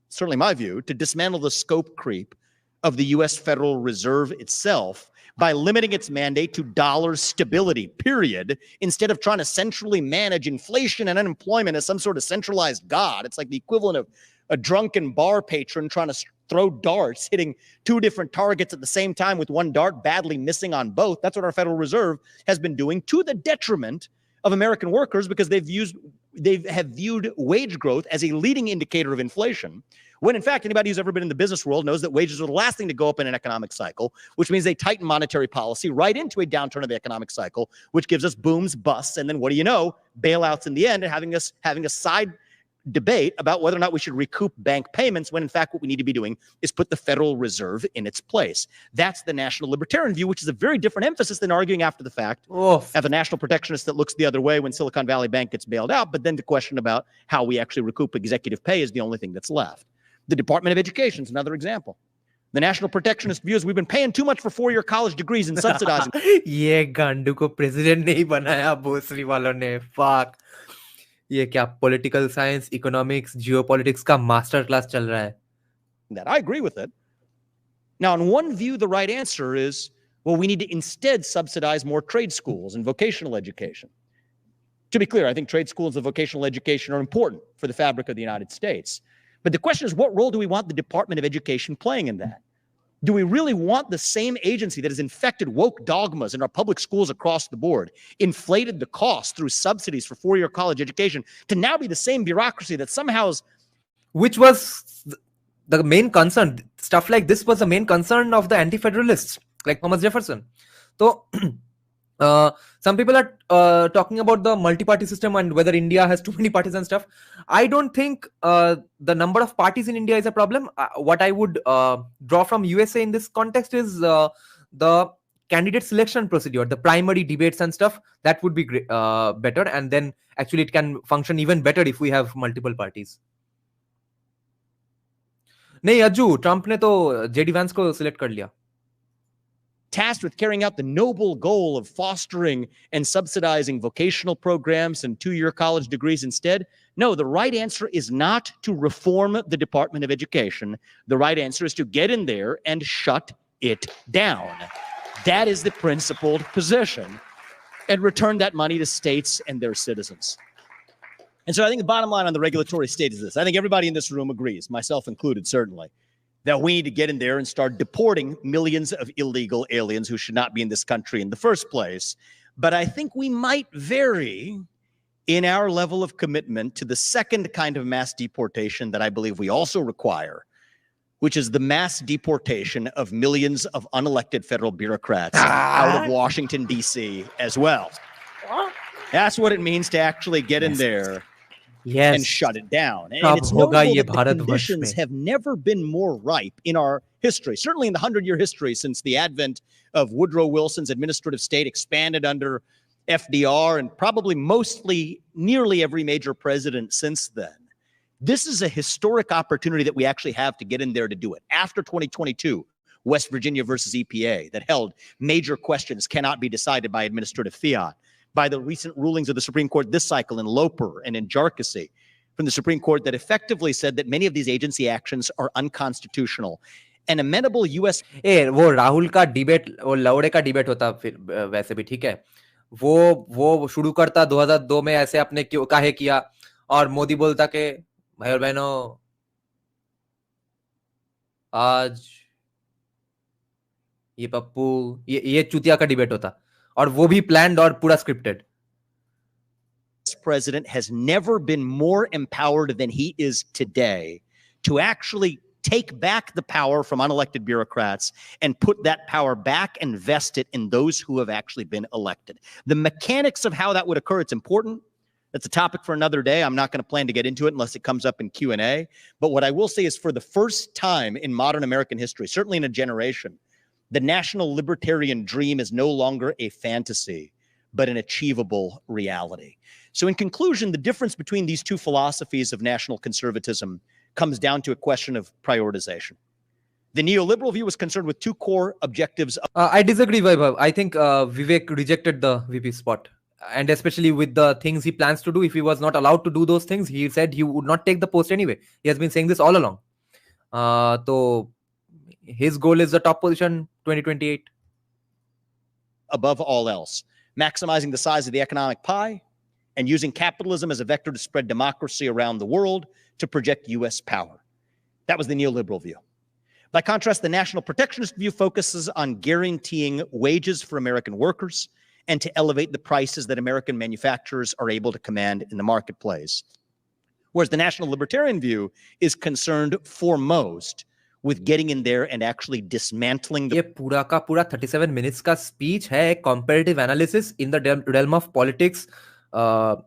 certainly my view, to dismantle the scope creep of the U.S. Federal Reserve itself by limiting its mandate to dollar stability, period, instead of trying to centrally manage inflation and unemployment as some sort of centralized god. It's like the equivalent of a drunken bar patron trying to throw darts, hitting two different targets at the same time with one dart badly missing on both. That's what our Federal Reserve has been doing, to the detriment of American workers, because they have viewed wage growth as a leading indicator of inflation, when in fact anybody who's ever been in the business world knows that wages are the last thing to go up in an economic cycle, which means they tighten monetary policy right into a downturn of the economic cycle, which gives us booms, busts, and then what do you know? Bailouts in the end, and having a side debate about whether or not we should recoup bank payments, when in fact what we need to be doing is put the Federal Reserve in its place. That's the national libertarian view, which is a very different emphasis than arguing after the fact as a national protectionist that looks the other way when Silicon Valley Bank gets bailed out. But then the question about how we actually recoup executive pay is the only thing that's left. The Department of Education is another example. The national protectionist view is we've been paying too much for four-year college degrees and subsidizing. ये गांडू को president नहीं बनाया भोसरी वालों ने. Fuck. ये क्या political science, economics, geopolitics का master class चल रहा है. That I agree with it. Now, in one view, the right answer is, well, we need to instead subsidize more trade schools and vocational education. To be clear, I think trade schools and vocational education are important for the fabric of the United States. But the question is, what role do we want the Department of Education playing in that? Do we really want the same agency that has infected woke dogmas in our public schools across the board, inflated the cost through subsidies for four-year college education, to now be the same bureaucracy that somehow is... Which was the main concern. Stuff like this was the main concern of the anti-federalists, like Thomas Jefferson. So, some people are talking about the multi-party system and whether India has too many parties and stuff. I don't think the number of parties in India is a problem. What I would draw from USA in this context is the candidate selection procedure, the primary debates and stuff. That would be great, better, and then actually it can function even better if we have multiple parties. नहीं Ajju, Trump ने तो JD Vance को select कर लिया. Tasked with carrying out the noble goal of fostering and subsidizing vocational programs and two-year college degrees instead? No, the right answer is not to reform the Department of Education. The right answer is to get in there and shut it down. That is the principled position, and return that money to states and their citizens. And so I think the bottom line on the regulatory state is this. I think everybody in this room agrees, myself included, certainly, that we need to get in there and start deporting millions of illegal aliens who should not be in this country in the first place. But I think we might vary in our level of commitment to the second kind of mass deportation that I believe we also require, which is the mass deportation of millions of unelected federal bureaucrats out of Washington, D.C. as well. That's what it means to actually get in there and shut it down. And it's notable that the conditions have never been more ripe in our history, certainly in the 100-year history since the advent of Woodrow Wilson's administrative state expanded under FDR, and probably mostly nearly every major president since then. This is a historic opportunity that we actually have to get in there to do it. After 2022, West Virginia versus EPA that held major questions cannot be decided by administrative fiat, by the recent rulings of the Supreme Court this cycle in Loper and in Jarkissi from the Supreme Court that effectively said that many of these agency actions are unconstitutional. An amenable U.S. वो राहुल का debate, वो लौड़े का debate होता फिर वैसे भी ठीक है. वो शुरू करता 2002 में ऐसे अपने क्यों काहे किया, और मोदी बोलता के भाई और बहनों आज ये पप्पू ये चुतिया का डिबेट होता, और वो भी प्लान्ड और पूरा scripted. president has never been more empowered than he is today to actually take back the power from unelected bureaucrats and put that power back and vest it in those who have actually been elected. The mechanics of how that would occur, it's important. That's a topic for another day. I'm not going to plan to get into it unless it comes up in Q&A. But what I will say is, for the first time in modern American history, certainly in a generation, the national libertarian dream is no longer a fantasy, but an achievable reality. So in conclusion, the difference between these two philosophies of national conservatism comes down to a question of prioritization. The neoliberal view was concerned with two core objectives. I disagree, Vaibhav. I think Vivek rejected the VP spot. And especially with the things he plans to do, if he was not allowed to do those things, he said he would not take the post anyway. He has been saying this all along. So his goal is the top position 2028. Above all else, maximizing the size of the economic pie and using capitalism as a vector to spread democracy around the world to project U.S. power. That was the neoliberal view. By contrast, the national protectionist view focuses on guaranteeing wages for American workers and to elevate the prices that American manufacturers are able to command in the marketplace. Whereas the national libertarian view is concerned foremost with getting in there and actually dismantling the... ये पूरा का पूरा 37 minutes का speech है comparative analysis in the realm of politics,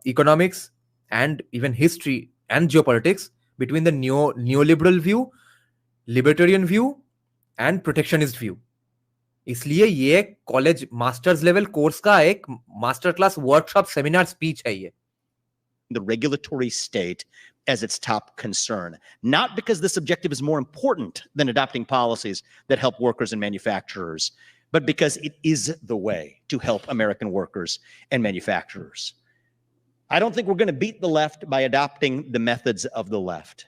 economics, and even history and geopolitics between the neoliberal view, libertarian view, and protectionist view. इसलिए ये college masters level course का एक master class workshop seminar speech है ये. The regulatory state as its top concern, not because this objective is more important than adopting policies that help workers and manufacturers, but because it is the way to help American workers and manufacturers. I don't think we're going to beat the left by adopting the methods of the left.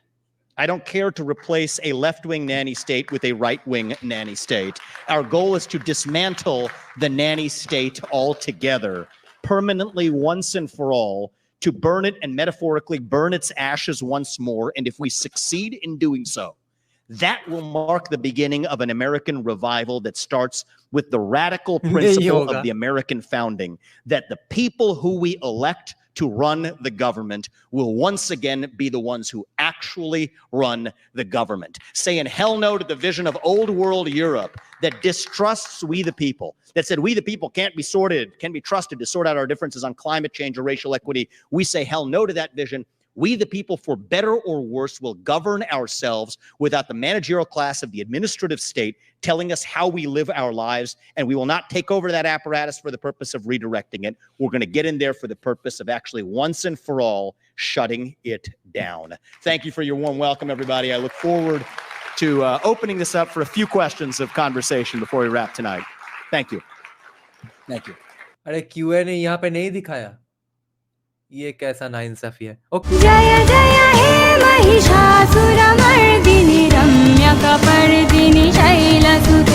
I don't care to replace a left-wing nanny state with a right-wing nanny state. Our goal is to dismantle the nanny state altogether, permanently, once and for all, to burn it and metaphorically burn its ashes once more. And if we succeed in doing so, that will mark the beginning of an American revival that starts with the radical principle of the American founding, that the people who we elect to run the government will once again be the ones who actually run the government. Saying hell no to the vision of old world Europe that distrusts we the people, that said we the people can't be trusted to sort out our differences on climate change or racial equity. We say hell no to that vision. We the people, for better or worse, will govern ourselves without the managerial class of the administrative state telling us how we live our lives, and we will not take over that apparatus for the purpose of redirecting it. We're going to get in there for the purpose of actually once and for all shutting it down. Thank you for your warm welcome, everybody. I look forward to opening this up for a few questions of conversation before we wrap tonight. Thank you. Thank you. अरे Q&A यहाँ पे नहीं दिखाया. ये कैसा नाइंसाफी है. जय जय हे महिषासुरमर्दिनि रम्यकपर्दिनि शैलसुते